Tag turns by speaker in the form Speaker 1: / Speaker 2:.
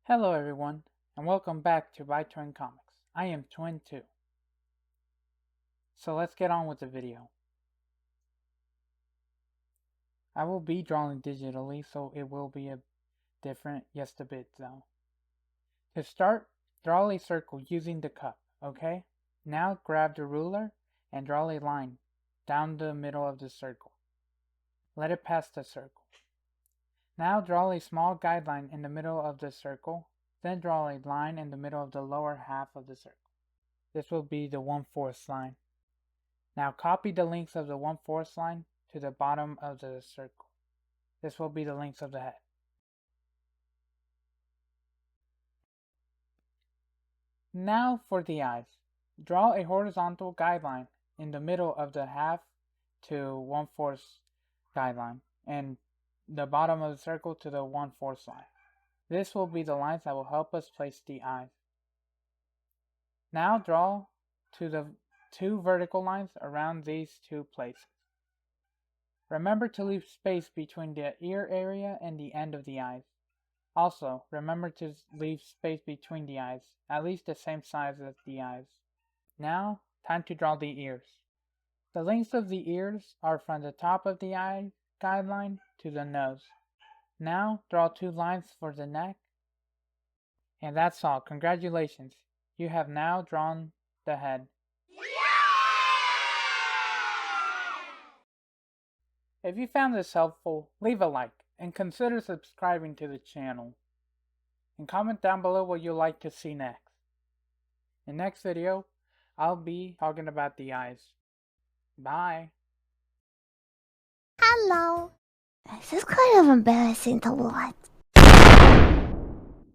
Speaker 1: Hello everyone, and welcome back to pt1 Comics. I am Twin2. So let's get on with the video. I will be drawing digitally, so it will be different, just a bit though. To start, draw a circle using the cup, okay? Now grab the ruler and draw a line down the middle of the circle. Let it pass the circle. Now draw a small guideline in the middle of the circle, then draw a line in the middle of the lower half of the circle. This will be the 1/4 line. Now copy the lengths of the 1/4 line to the bottom of the circle. This will be the lengths of the head. Now for the eyes. Draw a horizontal guideline in the middle of the half to 1/4 guideline and the bottom of the circle to the 1/4 line. This will be the lines that will help us place the eyes. Now draw to the 2 vertical lines around these 2 places. Remember to leave space between the ear area and the end of the eyes. Also, remember to leave space between the eyes, at least the same size as the eyes. Now, time to draw the ears. The lengths of the ears are from the top of the eye guideline to the nose. Now, draw 2 lines for the neck. And that's all. Congratulations. You have now drawn the head. If you found this helpful, leave a like and consider subscribing to the channel. And comment down below what you'd like to see next. In the next video, I'll be talking about the eyes. Bye.
Speaker 2: Hello. This is kind of embarrassing to watch.